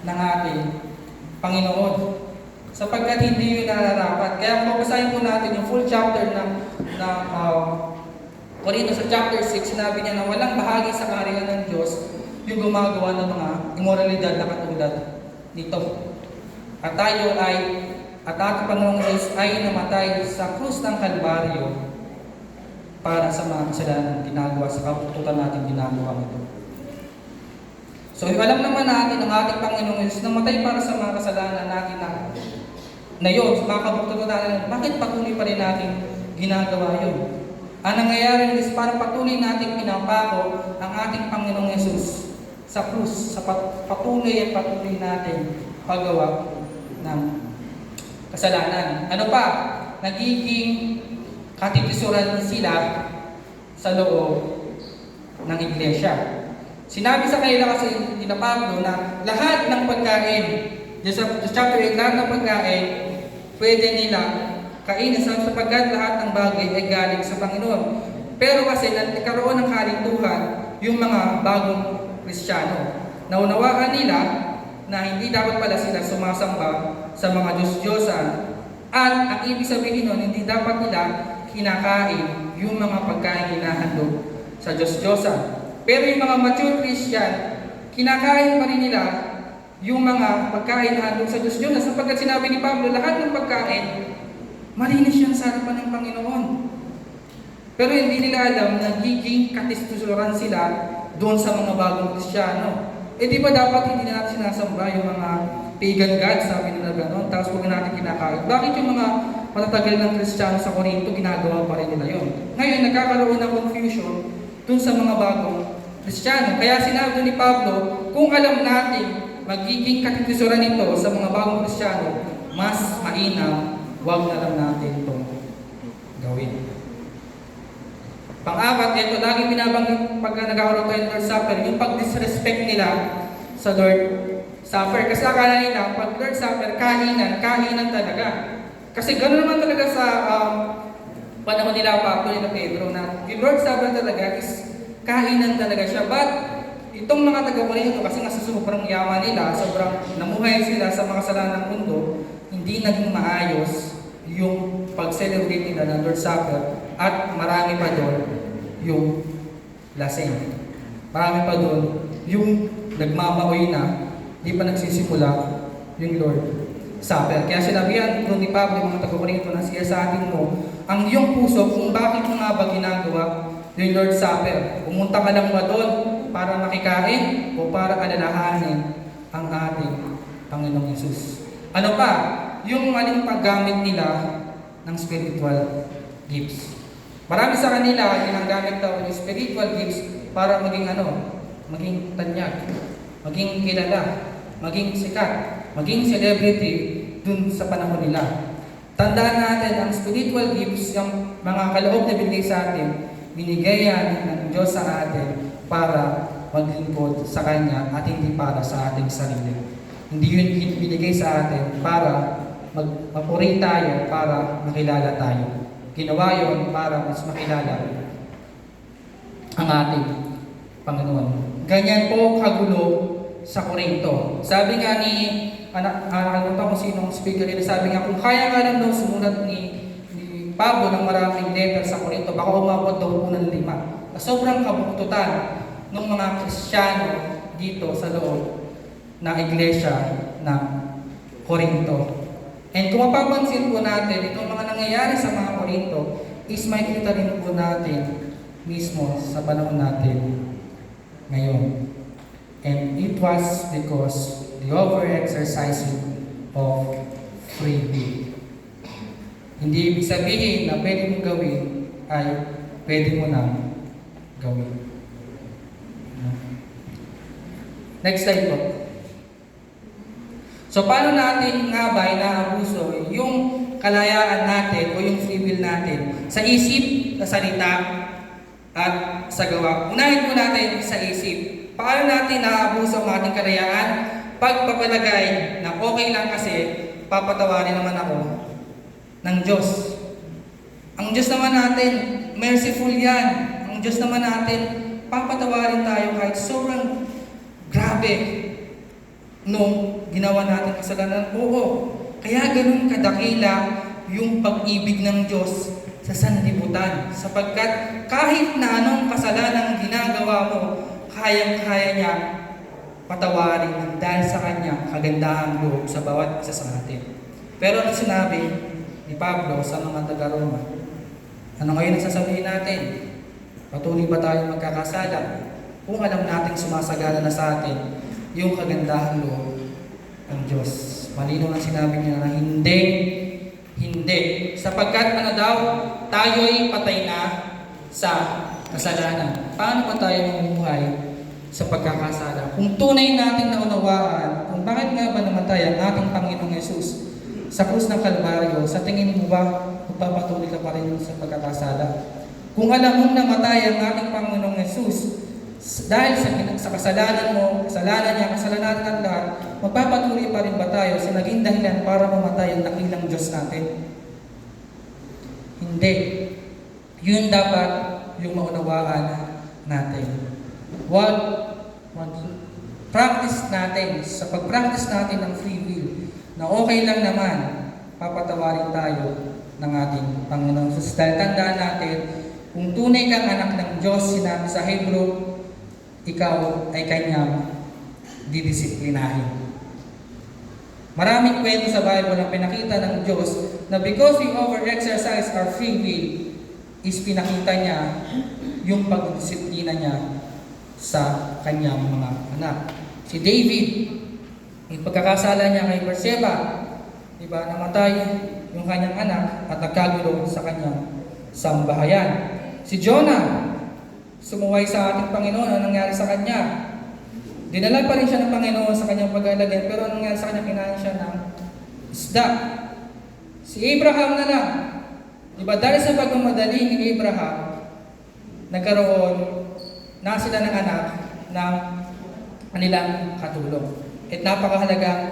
ng ating Panginoon. Sapagkat hindi yun nararapat. Kaya kung babasahin po natin yung full chapter ng Korinto sa chapter 6, sinabi niya na walang bahagi sa kaharian ng Diyos yung gumagawa ng mga immoralidad na katulad nito. At ating Panginoong Diyos ay namatay sa krus ng Kalbaryo para sa mga kasalanan ginagawa sa kabututan natin ginagawa ito. So, alam naman natin ang ating Panginoong Diyos namatay para sa mga kasalanan natin na yun, sa mga kabututan natin, bakit patuloy pa rin natin ginagawa yun? Ang nangyayari is parang patuloy natin pinapako ang ating Panginoong Yesus sa krus, sa patuloy natin paggawa ng kasalanan. Ano pa? Nagiging katikisuran sila sa loob ng iglesia. Sinabi sa kanila kasi ni Pablo na lahat ng pagkain, sa chapter 8, lahat ng pagkain, pwede nila kainin sapagkat lahat ng bagay ay galing sa Panginoon. Pero kasi nagkaroon ng kalituhan yung mga bagong Kristiyano. Naunawaan nila na hindi dapat pala sila sumasamba sa mga Diyos-Diyosan. At ang ibig sabihin nun, hindi dapat nila kinakain yung mga pagkain hinahandog sa Diyos-Diyosan. Pero yung mga mature Christian, kinakain pa rin nila yung mga pagkain hinahandog sa Diyos-Diyosan. Sapagkat sinabi ni Pablo, lahat ng pagkain, malinis yan sa harapan ng Panginoon. Pero hindi nila alam na nagiging katistusuran sila doon sa mga bagong Kristiyano. Di ba dapat hindi na natin sinasamba yung mga pagan gods, sabi nila gano'n, tapos huwag natin kinakain. Bakit yung mga matatagal ng Kristiyano sa Korinto, ginagawa pa rin nila yun? Ngayon, nagkakaroon ng confusion doon sa mga bagong Kristiyano. Kaya sinabi ni Pablo, kung alam natin magiging katitisuran nito sa mga bagong Kristiyano, mas mainam, huwag na lang natin itong gawin. Pang-apat, ito lagi binabanggit pag nagkakaroon tayo ng Lord's Supper, yung pag-disrespect nila sa Lord's Supper. Kasi akala nila, pag Lord's Supper, kainan talaga. Kasi gano'n naman talaga sa panahon nila Pablo ni Pedro na yung Lord's Supper talaga is kainan talaga siya. But itong mga taga-Korinto, kasi nga sa sobrang yaman nila, sobrang namuhay sila sa mga kasalanan ng mundo, hindi naging maayos yung pag-celebrate nila ng Lord's Supper. At marami pa doon yung lasing. Marami pa doon yung nagmamaoy na di pa nagsisimula yung Lord Supper. Kaya sinabihan doon ni Pablo, mga taga-Korinto, na siya sa atin mo ang iyong puso kung bakit mo nga ba ginagawa yung Lord Supper. Pumunta ka lang ba doon para makikain o para alalahanin ang ating Panginoong Yesus? Ano pa? Yung maling paggamit nila ng spiritual gifts. Marami sa kanila, ginagamit daw yung spiritual gifts para maging tanyag, maging kilala, maging sikat, maging celebrity dun sa panahon nila. Tandaan natin, ang spiritual gifts, yung mga kaloob na binigay sa atin, binigay yan ng Diyos sa atin para maglingkod sa Kanya at hindi para sa ating sarili. Hindi yun binigay sa atin para magpapuri tayo, para makilala tayo. Ginawa yun para mas makilala ang ating Panginoon. Ganyan po kagulo sa Korinto. Sabi nga ni, nakalimutan ko sinong speaker nila, sabi nga, kung kaya nga lang daw sumulat ni Pablo ng maraming letter sa Korinto, baka umabot daw po ng 5. Sobrang kabuktutan ng mga Kristiyano dito sa loob ng iglesia ng Korinto. And kung mapapansin po natin, itong mga nangyayari sa mga Korinto is makikita rin po natin mismo sa panahon natin ngayon. And it was because the over-exercising of free will. Hindi ibig sabihin na pwede mong gawin ay pwede mo nang gawin. Next slide po. So, paano natin nga ba inaabuso yung kalayaan natin o yung free will natin sa isip, sa salita, at sa gawa? Unahin po natin sa isip. Paano natin naaabuso ang ating kalayaan? Pagpapalagay na okay lang kasi papatawarin naman ako ng Diyos. Ang Diyos naman natin, merciful yan. Ang Diyos naman natin, papatawarin tayo kahit sobrang grabe nung ginawa natin kasalanan? Oo. Kaya ganun kadakila yung pag-ibig ng Diyos sa sanlibutan. Sapagkat kahit na anong kasalanang ginagawa mo, kayang-kaya niya patawarin dahil sa kanya kagandahang loob sa bawat isa sa atin. Pero ang sinabi ni Pablo sa mga taga-Roma, ano ngayon ang sasabihin natin? Patuloy ba tayo magkakasala? Kung alam nating sumasagana na sa atin yung kagandahan loob ng Diyos. Malino ang sinabi niya na hindi. Sapagkat ano daw, tayo'y patay na sa kasalanan. Paano pa tayo mamuhay sa pagkakasala? Kung tunay natin naunawaan kung bakit nga ba namatay ang ating Panginoong Yesus sa krus ng Kalbaryo, sa tingin mo ba magpapatuloy ka pa rin sa pagkakasala? Kung alam mong namatay ang ating Panginoong Yesus dahil sa kasalanan mo, kasalanan niya, kasalanan ng lahat, magpapatuloy pa rin ba tayo sa naging dahilan para mamatay ang dakilang Diyos natin? Hindi. Yun dapat yung maunawaan natin. Practice natin, sa pag-practice natin ng free will, na okay lang naman, papatawarin tayo ng ating Panginoon. So, dahil tandaan natin, kung tunay kang anak ng Diyos, sinabi sa Hebrew, ikaw ay kanyang didisiplinahin. Maraming kwento sa Bible ang pinakita ng Diyos na because we over-exercise our free will, is pinakita niya yung pagdisiplina niya sa kanyang mga anak. Si David, yung pagkakasala niya kay Bathsheba, diba, namatay yung kanyang anak at nagkagulo sa kanyang sambahayan. Si Jonah, sumuway sa ating Panginoon. Ano nangyari sa kanya? Dinala pa rin siya ng Panginoon sa kanyang pag-alagyan, pero ano nangyari sa kanya? Kinain siya ng isda. Si Abraham na lang, diba, dahil sa pagmamadali ni Abraham, nagkaroon na sila ng anak ng kanilang katulong. At napakahalagang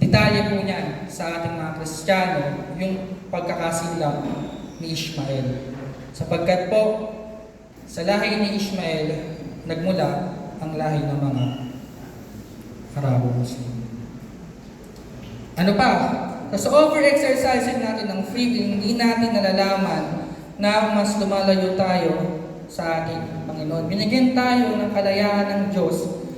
detalye po niyan sa ating mga Kristiyano, yung pagkakasilang ni Ishmael. Sapagkat po, sa lahi ni Ishmael, nagmula ang lahi ng mga Arabo Muslim. Ano pa? Sa over-exercising natin ng free will, hindi natin nalalaman na mas lumalayo tayo sa ating Panginoon. Binigyan tayo ng kalayaan ng Diyos,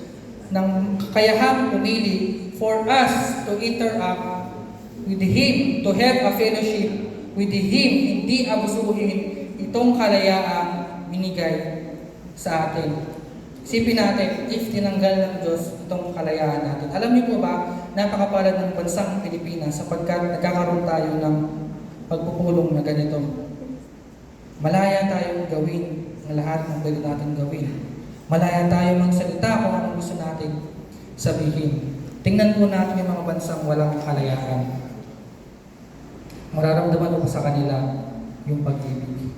ng kakayahang pumili for us to interact with Him, to have a fellowship with Him, hindi abusuhin itong kalayaang binigay sa atin. Isipin natin, if tinanggal ng Diyos itong kalayaan natin. Alam niyo po ba, napakapalad ng bansang Pilipinas sapagkat nagkakaroon tayo ng pagpupulong na ganito. Malaya tayong gawin ang lahat ng pwede natin gawin. Malaya tayong magsalita kung anong gusto natin sabihin. Tingnan po natin yung mga bansang walang kalayaan. Mararamdaman mo sa kanila yung pag-ibig.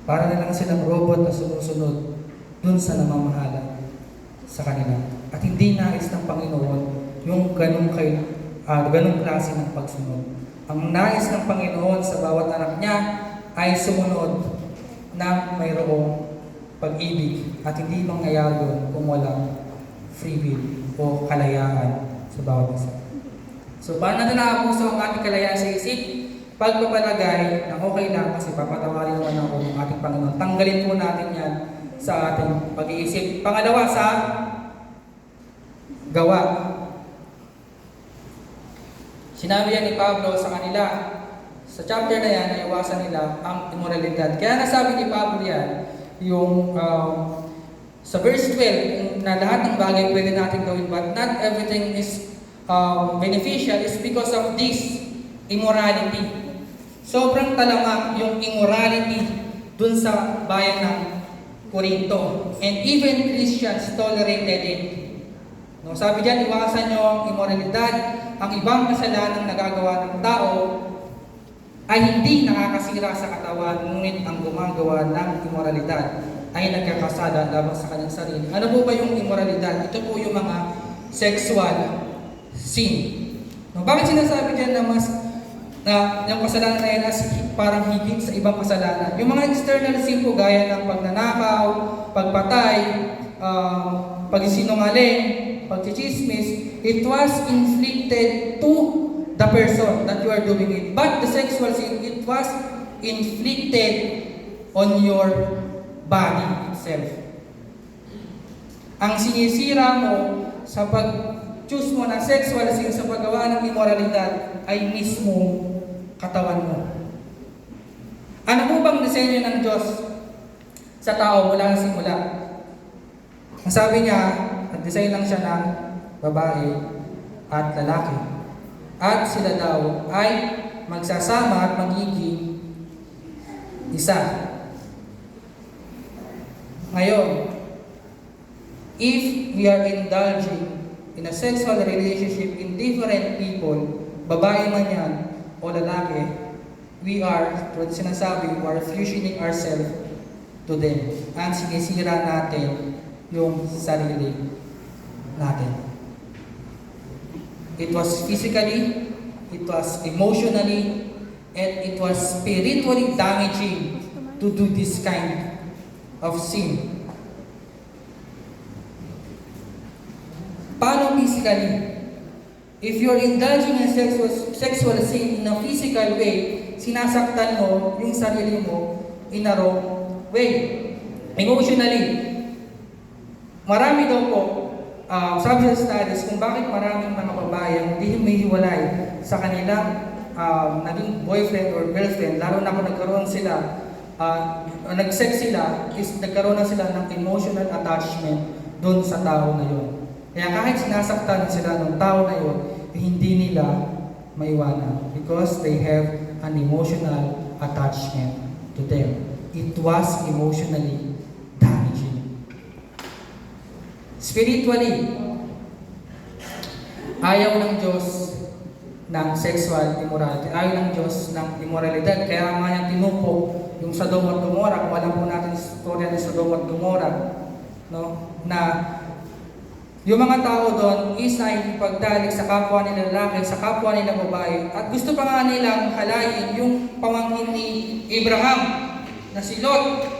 Para na lang silang robot na sumusunod dun sa namamahala sa kanila. At hindi nais ng Panginoon yung ganung klase ng pagsunod. Ang nais ng Panginoon sa bawat anak niya ay sumunod na mayroong pag-ibig at hindi mangyayari yun kung walang free will o kalayaan sa bawat isa. So, paano natin naabuso ang ating kalayaan sa isip? Pagpapalagay na okay lang kasi papatawarin naman ako ng ating Panginoon. Tanggalin po natin yan sa ating pag-iisip. Pangalawa, sa gawa. Sinabi yan ni Pablo sa kanila. Sa chapter na yan, ay iwasan nila ang immoralidad. Kaya nasabi ni Pablo yan, yung sa verse 12, na lahat ng bagay pwede natin gawin, but not everything is beneficial is because of this immorality. Sobrang talamak yung immorality dun sa bayan ng Corinto. And even Christians tolerated it. No, sabi diyan, iwasan nyo ang immoralidad. Ang ibang kasalanan nagagawa ng tao ay hindi nakakasira sa katawan, ngunit ang gumagawa ng immoralidad ay nagkakasala laban sa kanyang sarili. Ano po ba yung immoralidad? Ito po yung mga sexual sin. No, bakit sinasabi diyan na mas yung kasalanan na yan as parang higit sa ibang kasalanan? Yung mga external sin po gaya ng pagnanakaw, pagpatay, pagsinungaling, pagchichismis, it was inflicted to the person that you are doing it. But the sexual sin, it was inflicted on your body itself. Ang sinisira mo sa pag-choose mo ng sexual sin sa paggawa ng immoralidad ay mismo katawan mo. Ano po bang disenyo ng Diyos sa tao mula sa simula? Ang sabi niya, nag-design lang siya ng babae at lalaki. At sila daw ay magsasama at magiging isa. Ngayon, if we are indulging in a sexual relationship in different people, babae man yan o lalaki, we are, tulad sinasabi, we are fusioning ourselves to them. At sinisira natin yung sarili natin. It was physically, it was emotionally, and it was spiritually damaging to do this kind of sin. Paano physically? If you're indulging in sexual sin in a physical way, sinasaktan mo yung sarili mo in a wrong way. Emotionally, marami daw po, sabi sa studies kung bakit maraming mga babae hindi humihiwalay sa kanilang naging boyfriend or girlfriend, lalo na kung nagkaroon sila, nag-sex sila, is nagkaroon na sila ng emotional attachment doon sa tao na yun. Kaya kahit sinasaktan sila ng tao na yun, hindi nila maiwanan because they have an emotional attachment to them. It was emotionally damaging. Spiritually, ayaw ng Diyos ng sexual immorality. Ayaw ng Diyos ng immoralidad. Kaya nga niyang tinupok yung Sodom at Gomorrah. Kung alam po natin yung storya ng Sodom at Gomorrah, no? Na yung mga tao doon is pagdalik sa kapwa nila lalaki, sa kapwa nila babae. At gusto pa nga nilang halayin yung pamangkin ni Abraham na si Lot.